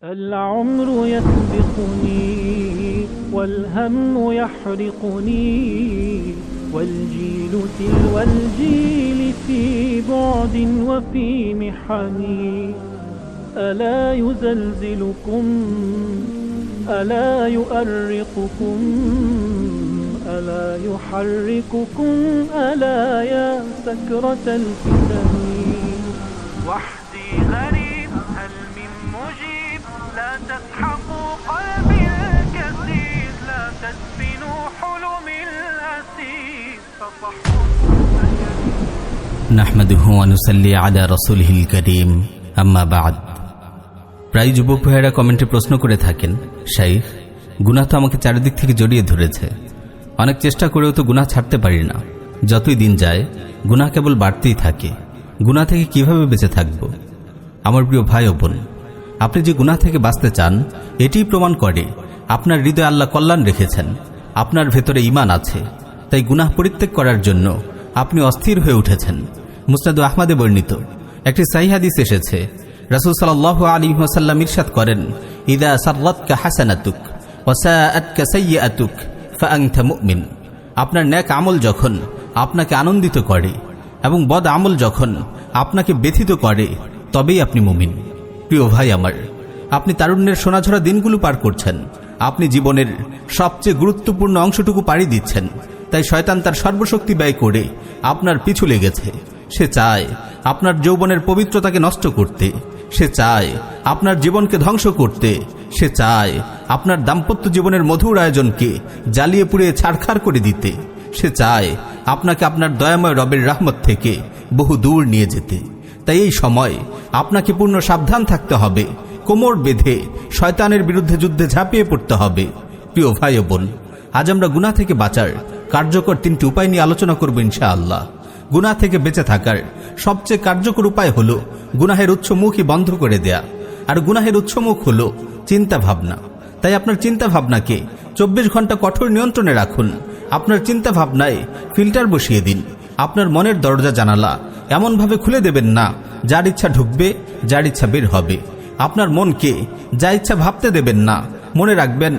العمر يسبقني والهم يحرقني والجيل تلو الجيل في بعد وفي محني ألا يزلزلكم ألا يؤرقكم ألا يحرككم ألا يا سكرة الفتن وحدي غريب هل من مجيب لا تسحقوا قلبي الكثير لا تدفنوا حلمي الأسير فصحوا نحمده ونصلي على رسوله الكريم أما بعد প্রায় যুবক ভাইয়েরা কমেন্টে প্রশ্ন করে থাকেন, শাইখ গুনাহ তো আমাকে চারিদিক থেকে জড়িয়ে ধরেছে, অনেক চেষ্টা করেও তো গুনাহ ছাড়তে পারি না, যতই দিন যায় গুনাহ কেবল বাড়তেই থাকে, গুনাহ থেকে কিভাবে বেঁচে থাকব? আমার প্রিয় ভাই ও বোন, আপনি যে গুনাহ থেকে বাঁচতে চান এটিই প্রমাণ করে আপনার হৃদয়ে আল্লাহ কল্যাণ রেখেছেন, আপনার ভেতরে ঈমান আছে, তাই গুনাহ পরিত্যাগ করার জন্য আপনি অস্থির হয়ে উঠেছেন। মুসনাদ আহমদে বর্ণিত একটি সহিহ হাদিস এসেছে, রাসূল সাল্লাল্লাহু আলাইহি ওয়াসাল্লাম ইরশাদ করেন, ইযা সাররাতকা হাসানাতুক ওয়া সাআতকা সাইয়্যাতুক ফাআনতা মুমিন। আপনার নেক আমল যখন আপনাকে আনন্দিত করে এবং বদ আমল যখন আপনাকে ব্যথিত করে তবেই আপনি মুমিন। প্রিয় ভাই আমার, আপনি তারুণ্যের সোনাঝরা দিনগুলো পার করছেন, আপনি জীবনের সবচেয়ে গুরুত্বপূর্ণ অংশটুকু পাড়ি দিচ্ছেন, তাই শয়তান তার সর্বশক্তি ব্যয় করে আপনার পিছু লেগেছে। সে চায় আপনার যৌবনের পবিত্রতাকে নষ্ট করতে, সে চায় আপনার জীবনকে ধ্বংস করতে, সে চায় আপনার দাম্পত্য জীবনের মধুর আয়োজনকে জ্বালিয়ে পুড়িয়ে ছাড়খাড় করে দিতে, সে চায় আপনাকে আপনার দয়াময় রবের রহমত থেকে বহু দূর নিয়ে যেতে। তাই এই সময় আপনাকে পূর্ণ সাবধান থাকতে হবে, কোমর বেঁধে শয়তানের বিরুদ্ধে যুদ্ধে ঝাঁপিয়ে পড়তে হবে। প্রিয় ভাই ও বোন, আজ আমরা গুনাহ থেকে বাঁচার কার্যকর তিনটি উপায় নিয়ে আলোচনা করব ইনশাআল্লাহ। গুনাহ থেকে বেঁচে থাকার সবচেয়ে কার্যকর উপায় হলো গুনাহের উৎসমুখই বন্ধ করে দেয়া, আর গুনাহের উৎসমুখ হলো চিন্তা ভাবনা। তাই আপনার চিন্তা ভাবনাকে 24 ঘন্টা কঠোর নিয়ন্ত্রণে রাখুন। আপনার চিন্তা ভাবনায় ফিল্টার বসিয়ে দিন। আপনার মনের দরজা জানালা এমনভাবে খুলে দেবেন না যার ইচ্ছা ঢুকবে, যার ইচ্ছা বের হবে। আপনার মনকে যা ইচ্ছা ভাবতে দেবেন না। মনে রাখবেন,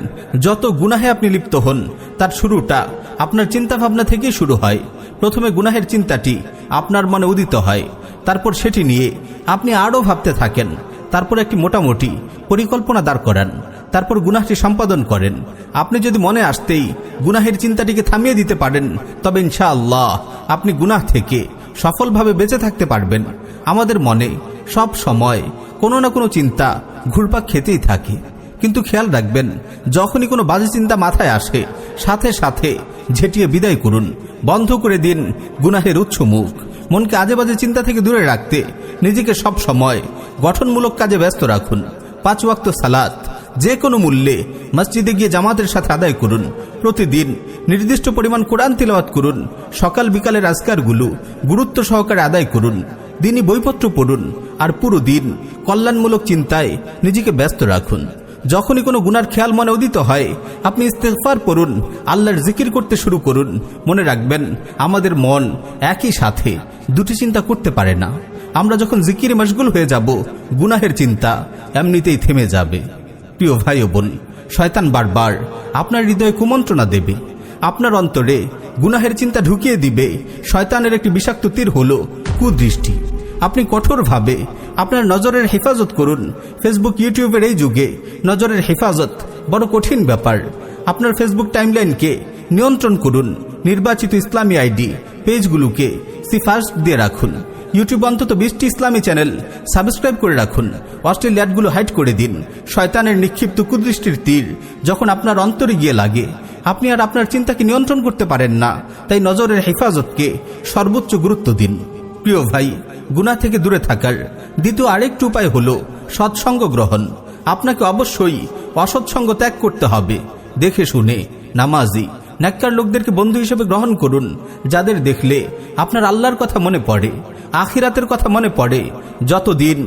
যত গুনাহে আপনি লিপ্ত হন তার শুরুটা আপনার চিন্তা ভাবনা থেকেই শুরু হয়। প্রথমে গুনাহের চিন্তাটি আপনার মনে উদিত হয়, তারপর সেটি নিয়ে আপনি আরও ভাবতে থাকেন, তারপর একটি মোটামুটি পরিকল্পনা দাঁড় করান, তারপর গুনাহটি সম্পাদন করেন। আপনি যদি মনে আসতেই গুনাহের চিন্তাটিকে থামিয়ে দিতে পারেন, তবে ইনশাআল্লাহ আপনি গুনাহ থেকে সফলভাবে বেঁচে থাকতে পারবেন। আমাদের মনে সব সময় কোনো না কোনো চিন্তা ঘুরপাক খেতেই থাকে, কিন্তু খেয়াল রাখবেন, যখনই কোনো বাজে চিন্তা মাথায় আসে সাথে সাথে ঝেঁটিয়ে বিদায় করুন, বন্ধ করে দিন গুনাহের উৎসমুখ। মনকে আজে বাজে চিন্তা থেকে দূরে রাখতে নিজেকে সব সময় গঠনমূলক কাজে ব্যস্ত রাখুন। 5 ওয়াক্ত সালাত যে কোনো মূল্যে মসজিদে গিয়ে জামাতের সাথে আদায় করুন। প্রতিদিন নির্দিষ্ট পরিমাণ কোরআন তিলাওয়াত করুন। সকাল বিকালের আজকারগুলো গুরুত্ব সহকারে আদায় করুন। দিনই বইপত্র পড়ুন, আর পুরো দিন কল্যাণমূলক চিন্তায় নিজেকে ব্যস্ত রাখুন। যখনই কোনো গুনার খেয়াল মনে উদিত হয়, আপনি ইস্তেগফার পড়ুন, আল্লাহর জিকির করতে শুরু করুন। মনে রাখবেন, আমাদের মন একই সাথে দুটি চিন্তা করতে পারে না। আমরা যখন জিকিরে মশগুল হয়ে যাব, গুনাহের চিন্তা এমনিতেই থেমে যাবে। প্রিয় ভাই ও বোন, শয়তান বারবার আপনার হৃদয়ে কুমন্ত্রণা দেবে, আপনার অন্তরে গুনাহের চিন্তা ঢুকিয়ে দিবে। শয়তানের একটি বিষাক্ত তীর হলো কুদৃষ্টি। আপনি কঠোরভাবে আপনার নজরের হেফাজত করুন। ফেসবুক, ইউটিউবের এই যুগে নজরের হেফাজত বড় কঠিন ব্যাপার। আপনার ফেসবুক টাইমলাইনকে নিয়ন্ত্রণ করুন। নির্বাচিত ইসলামী আইডি পেজগুলোকে সিফারিশ দিয়ে রাখুন। ইউটিউব অন্তত 20টি ইসলামী চ্যানেল সাবস্ক্রাইব করে রাখুন। অশ্লীল অ্যাডগুলো হাইড করে দিন। শয়তানের নিক্ষিপ্ত কুদৃষ্টির তীর যখন আপনার অন্তরে গিয়ে লাগে, আপনি আর আপনার চিন্তাকে নিয়ন্ত্রণ করতে পারেন না। তাই নজরের হেফাজতকে সর্বোচ্চ গুরুত্ব দিন। প্রিয় ভাই, গুনাহ থেকে দূরে থাকার দ্বিতীয় আরেকটি উপায় হলো সৎসঙ্গ গ্রহণ। আপনাকে অবশ্যই অসৎসঙ্গ ত্যাগ করতে হবে। দেখে শুনে নামাজি নেককার লোকদেরকে বন্ধু হিসেবে গ্রহণ করুন, যাদের দেখলে আপনার আল্লাহর কথা মনে পড়ে, আখিরাতের কথা মনে পড়ে। যতদিন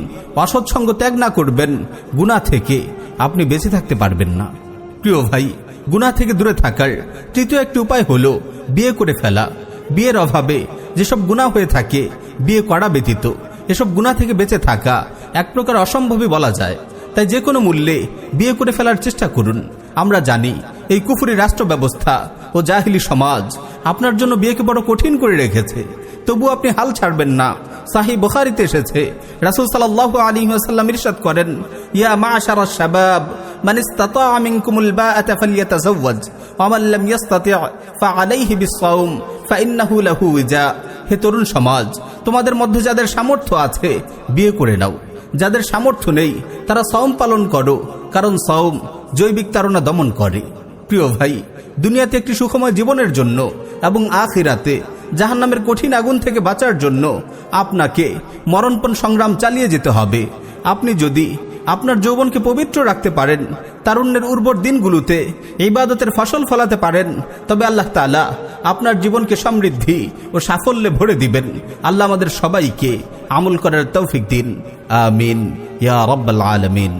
অসৎসঙ্গ ত্যাগ না করবেন, গুনাহ থেকে আপনি বেঁচে থাকতে পারবেন না। প্রিয় ভাই, গুনাহ থেকে দূরে থাকার তৃতীয় একটি উপায় হলো বিয়ে করে ফেলা। বিয়ের অভাবে যেসব গুনাহ হয়ে থাকে, বিয়ে করা ব্যতীত এসব গুনাহ থেকে বেঁচে থাকা এক প্রকার অসম্ভবই বলা যায়। তাই যে কোনো মূল্যে বিয়ে করে ফেলার চেষ্টা করুন। আমরা জানি এই কুফরি রাষ্ট্র ব্যবস্থা ও জাহিলি সমাজ আপনার জন্য বিয়েকে বড় কঠিন করে রেখেছে, তবু আপনি হাল ছাড়বেন না। সাহিহ বুখারীতে এসেছে, রাসূল সাল্লাল্লাহু আলাইহি ওয়াসাল্লাম ইরশাদ করেন, ইয়া মা'শারাশ শাবাব মান ইসতাতা'a মিনকুমুল বা'আতা ফালইয়াতাযাওয়াজ ওয়া মান লাম ইসতাতি' ফা'আলাইহি বিস-সাওম ফাইন্নাহু লাহু উজা। হে তরুণ সমাজ, তোমাদের মধ্যে যাদের সামর্থ্য আছে বিয়ে করে নাও, যাদের সামর্থ্য নেই তারা সাওম পালন করো, কারণ সাওম জৈবিক তাড়না দমন করে। প্রিয় ভাই, দুনিয়াতে একটি সুখময় জীবনের জন্য এবং আখিরাতে জাহান্নামের কঠিন আগুন থেকে বাঁচার জন্য আপনাকে মরণপণ সংগ্রাম চালিয়ে যেতে হবে। আপনি যদি আপনার যৌবনকে পবিত্র রাখতে পারেন, তারুণ্যের উর্বর দিনগুলোতে ইবাদতের ফসল ফলাতে পারেন, তবে আল্লাহ তাআলা আপনার জীবনকে সমৃদ্ধি ও সাফল্যে ভরে দিবেন। আল্লাহ আমাদের সবাইকে আমল করার তৌফিক দিন। আমিন ইয়া রাব্বাল আলামিন।